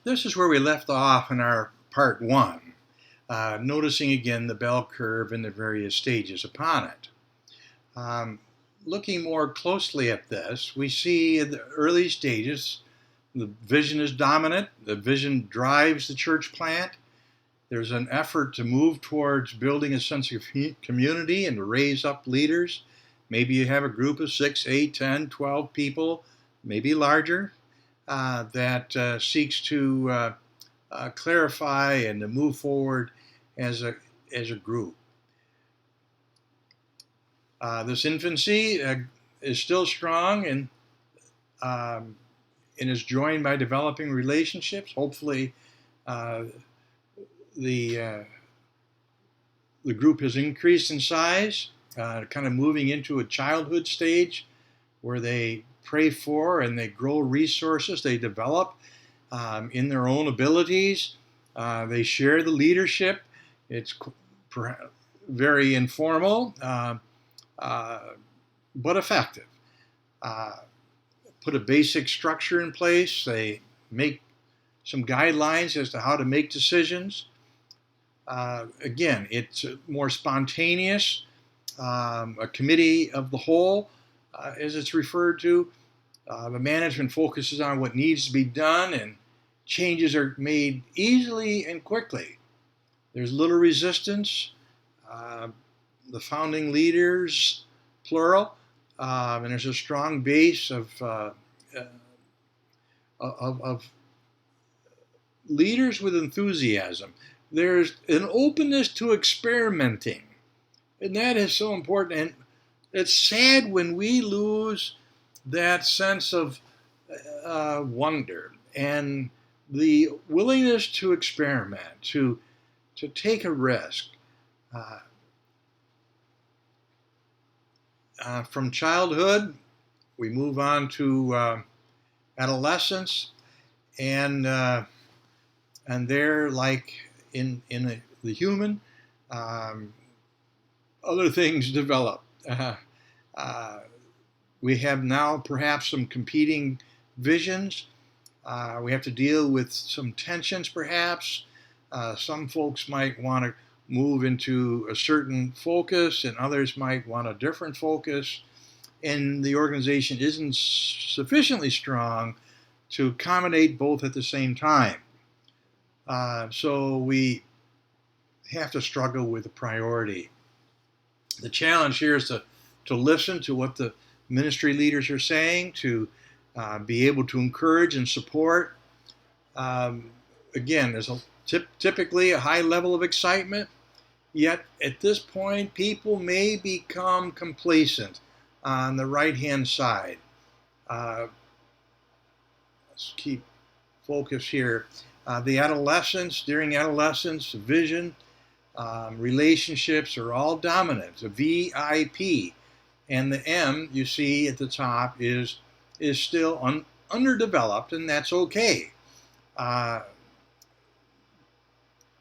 This is where we left off in our part one, noticing again the bell curve and the various stages upon it. Um, Looking more closely at this, we see in the early stages, the vision is dominant, the vision drives the church plant. There's an effort to move towards building a sense of community and to raise up leaders. Maybe you have a group of 6, 8, 10, 12 people, maybe larger, that seeks to clarify and to move forward as a group. This infancy is still strong and is joined by developing relationships. Hopefully, uh, the the group has increased in size, kind of moving into a childhood stage where they pray for and they grow resources. They develop in their own abilities. They share the leadership. It's very informal, but effective. Uh, Put a basic structure in place. They make some guidelines as to how to make decisions. Again, it's more spontaneous. A committee of the whole, as it's referred to. The management focuses on what needs to be done, and changes are made easily and quickly. There's little resistance. The founding leaders, plural, and there's a strong base of leaders with enthusiasm. There's an openness to experimenting, and that is so important. And it's sad when we lose that sense of wonder and the willingness to experiment, to take a risk. From childhood, we move on to adolescence, and there, like in the human, other things develop. We have now perhaps some competing visions. We have to deal with some tensions, perhaps. Some folks might want to move into a certain focus, and others might want a different focus. And the organization isn't sufficiently strong to accommodate both at the same time. So we have to struggle with the priority. The challenge here is to listen to what the ministry leaders are saying, to be able to encourage and support. Again, there's typically a high level of excitement, yet at this point, people may become complacent on the right-hand side. Let's keep focus here. The adolescence, during adolescence, vision, relationships are all dominant. The VIP, and the M you see at the top is still underdeveloped, and that's okay.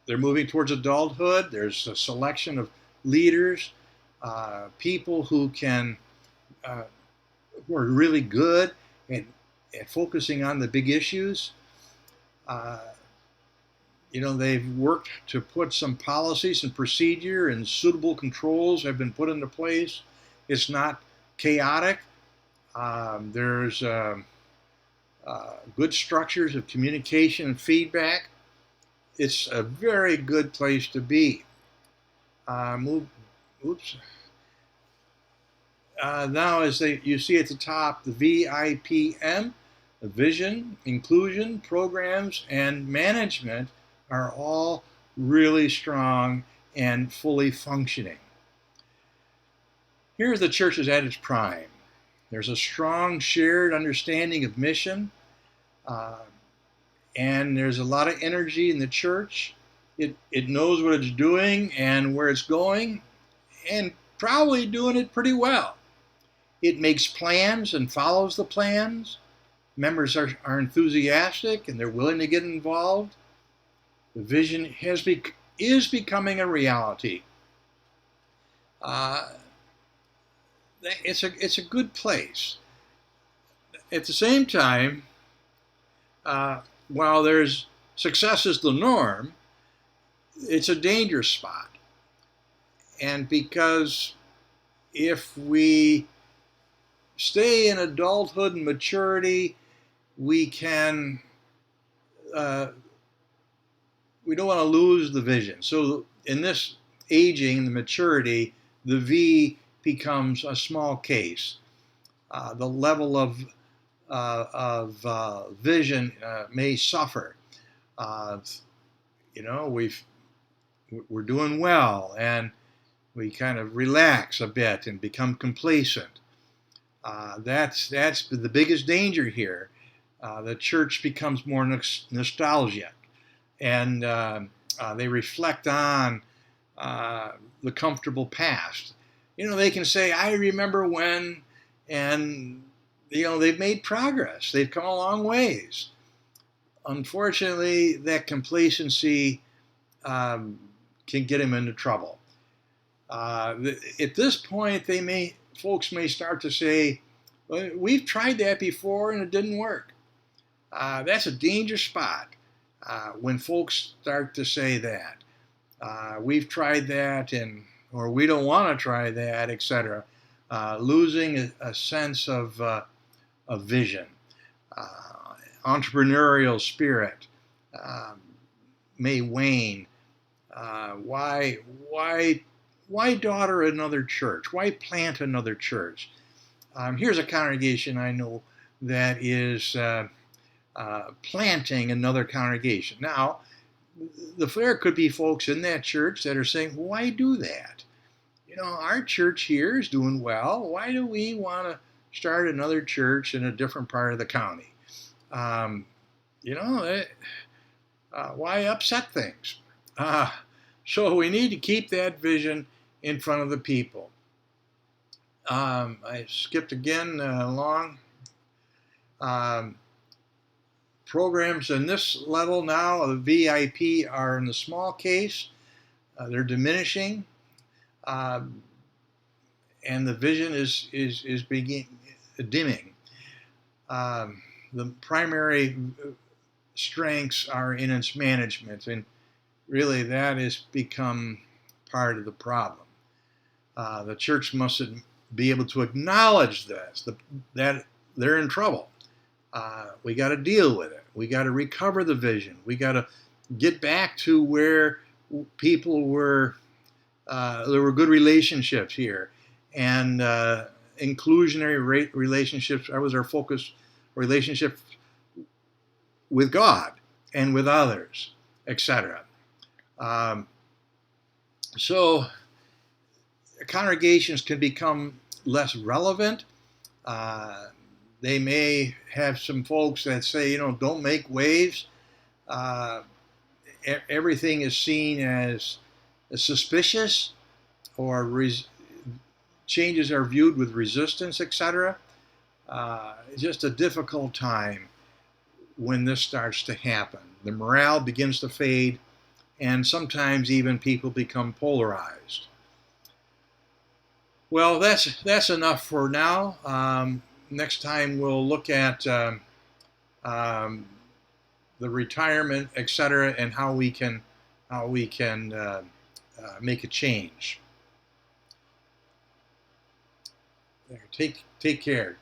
They're moving towards adulthood. There's a selection of leaders, people who who are really good at focusing on the big issues. They've worked to put some policies and procedure, and suitable controls have been put into place. It's not chaotic. There's good structures of communication and feedback. It's a very good place to be. Now, as you see at the top, the VIPM, the vision, inclusion, programs, and management are all really strong and fully functioning. Here's the church is at its prime. There's a strong shared understanding of mission, and there's a lot of energy in the church. It knows what it's doing and where it's going, and probably doing it pretty well. It makes plans and follows the plans. Members are enthusiastic and they're willing to get involved. The vision is becoming a reality. It's a good place. At the same time, while there's success is the norm, it's a danger spot. And because if we stay in adulthood and maturity, we can we don't want to lose the vision. So in this aging, the maturity, the V becomes a small case. The level of vision may suffer. We're doing well, and we kind of relax a bit and become complacent. That's the biggest danger here. The church becomes more nostalgic, and they reflect on the comfortable past. They can say, "I remember when," and they've made progress. They've come a long ways. Unfortunately, that complacency can get them into trouble. At this point, folks may start to say, well, "We've tried that before and it didn't work." That's a danger spot when folks start to say that. We've tried that, or we don't want to try that, etc. Losing a sense of vision, entrepreneurial spirit may wane. Why daughter another church? Why plant another church? Here's a congregation I know that is planting another congregation. Now, there could be folks in that church that are saying, why do that? Our church here is doing well. Why do we want to start another church in a different part of the county? Why upset things? So we need to keep that vision in front of the people. I skipped again along. Programs in this level now, the VIP, are in the small case. They're diminishing, and the vision is dimming. The primary strengths are in its management, and really that has become part of the problem. The church must be able to acknowledge this, that they're in trouble. We got to deal with it. We got to recover the vision. We got to get back to where people were. There were good relationships here, and inclusionary relationships. That was our focus. Relationships with God and with others, etc. So congregations can become less relevant. They may have some folks that say, don't make waves. Everything is seen as suspicious, or changes are viewed with resistance, etc. It's just a difficult time when this starts to happen. The morale begins to fade, and sometimes even people become polarized. Well, that's enough for now. Next time we'll look at the retirement, etc., and how we can make a change. Take care.